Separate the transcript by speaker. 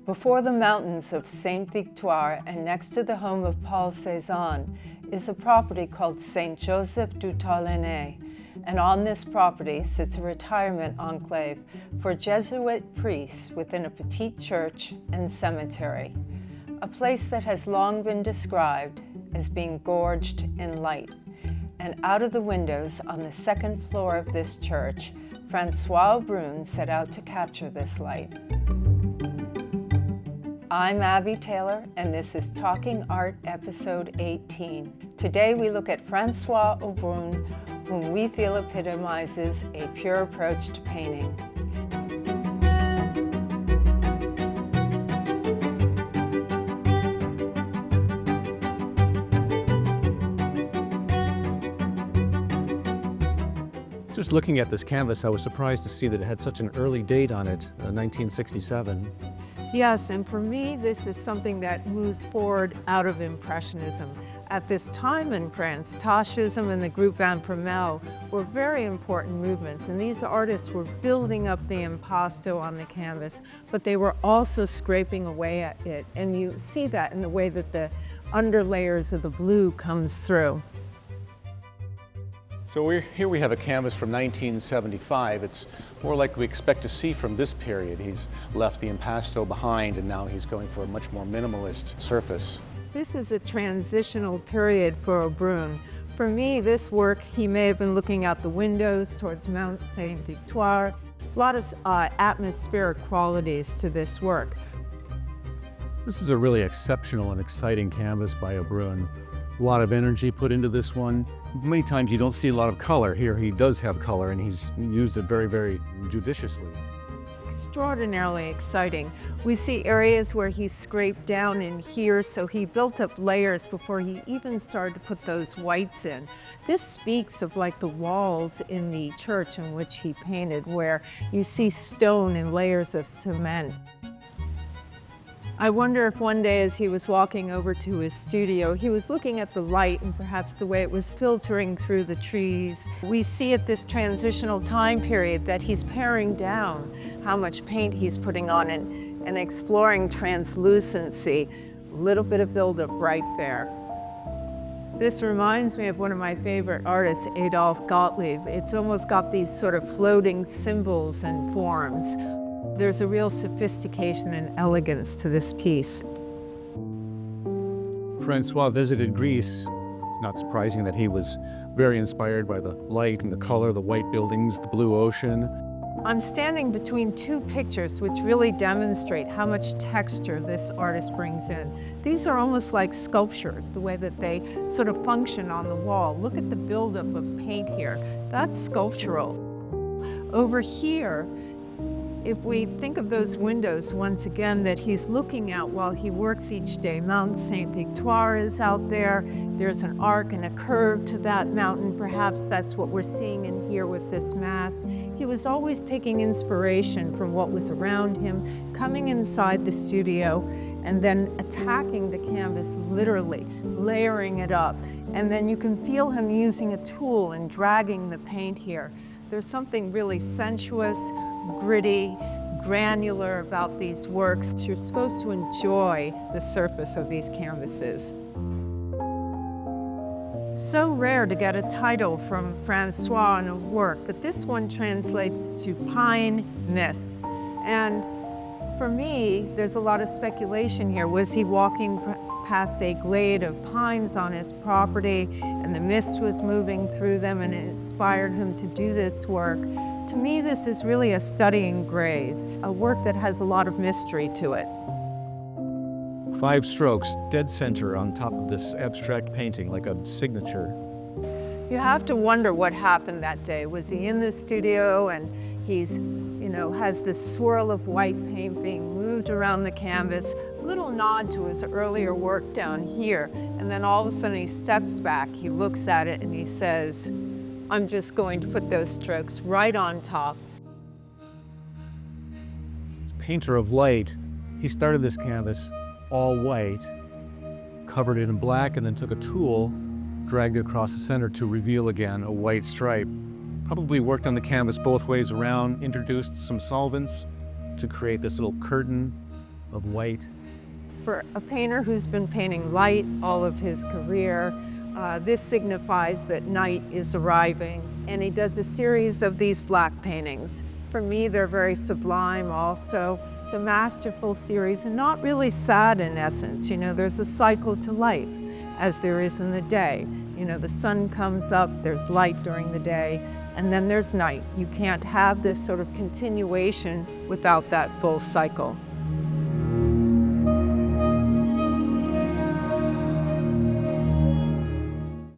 Speaker 1: Before the mountains of Saint-Victoir and next to the home of Paul Cézanne is a property called Saint-Joseph-du-Taulenay, and on this property sits a retirement enclave for Jesuit priests within a petite church and cemetery, a place that has long been described as being gorged in light. And out of the windows on the second floor of this church, François Aubrun set out to capture this light. I'm Abby Taylor, and this is Talking Art, episode 18. Today we look at François Aubrun, whom we feel epitomizes a pure approach to painting.
Speaker 2: Just looking at this canvas, I was surprised to see that it had such an early date on it, 1967.
Speaker 3: Yes, and for me, this is something that moves forward out of Impressionism. At this time in France, Tacheism and the Groupe Imprimel were very important movements, and these artists were building up the impasto on the canvas, but they were also scraping away at it, and you see that in the way that the underlayers of the blue comes through.
Speaker 2: So here we have a canvas from 1975. It's more like we expect to see from this period. He's left the impasto behind, and now he's going for a much more minimalist surface.
Speaker 3: This is a transitional period for Aubrun. For me, this work, he may have been looking out the windows towards Mount Saint-Victoir. A lot of atmospheric qualities to this work.
Speaker 2: This is a really exceptional and exciting canvas by Aubrun. A lot of energy put into this one. Many times you don't see a lot of color. Here he does have color, and he's used it very, very judiciously.
Speaker 3: Extraordinarily exciting. We see areas where he scraped down in here, so he built up layers before he even started to put those whites in. This speaks of like the walls in the church in which he painted, where you see stone and layers of cement. I wonder if one day as he was walking over to his studio, he was looking at the light and perhaps the way it was filtering through the trees. We see at this transitional time period that he's paring down how much paint he's putting on and exploring translucency. A little bit of buildup right there. This reminds me of one of my favorite artists, Adolphe Gottlieb. It's almost got these sort of floating symbols and forms. There's a real sophistication and elegance to this piece.
Speaker 2: François visited Greece. It's not surprising that he was very inspired by the light and the color, the white buildings, the blue ocean.
Speaker 3: I'm standing between two pictures which really demonstrate how much texture this artist brings in. These are almost like sculptures, the way that they sort of function on the wall. Look at the buildup of paint here. That's sculptural. Over here, if we think of those windows once again that he's looking out while he works each day, Mount Saint-Victoir is out there. There's an arc and a curve to that mountain. Perhaps that's what we're seeing in here with this mass. He was always taking inspiration from what was around him, coming inside the studio, and then attacking the canvas literally, layering it up. And then you can feel him using a tool and dragging the paint here. There's something really sensuous, gritty, granular about these works. You're supposed to enjoy the surface of these canvases. So rare to get a title from François on a work, but this one translates to Pine Mist. And for me, there's a lot of speculation here. Was he walking past a glade of pines on his property and the mist was moving through them and it inspired him to do this work? To me, this is really a study in grays, a work that has a lot of mystery to it.
Speaker 2: 5 strokes, dead center on top of this abstract painting, like a signature.
Speaker 3: You have to wonder what happened that day. Was he in the studio and he's, has this swirl of white paint being moved around the canvas, a little nod to his earlier work down here, and then all of a sudden he steps back, he looks at it and he says, I'm just going to put those strokes right on top.
Speaker 2: Painter of light, he started this canvas all white, covered it in black, and then took a tool, dragged it across the center to reveal again a white stripe. Probably worked on the canvas both ways around, introduced some solvents, to create this little curtain of white.
Speaker 3: For a painter who's been painting light all of his career, this signifies that night is arriving. And he does a series of these black paintings. For me, they're very sublime also. It's a masterful series and not really sad in essence. You know, there's a cycle to life as there is in the day. You know, the sun comes up, there's light during the day, and then there's night. You can't have this sort of continuation without that full cycle.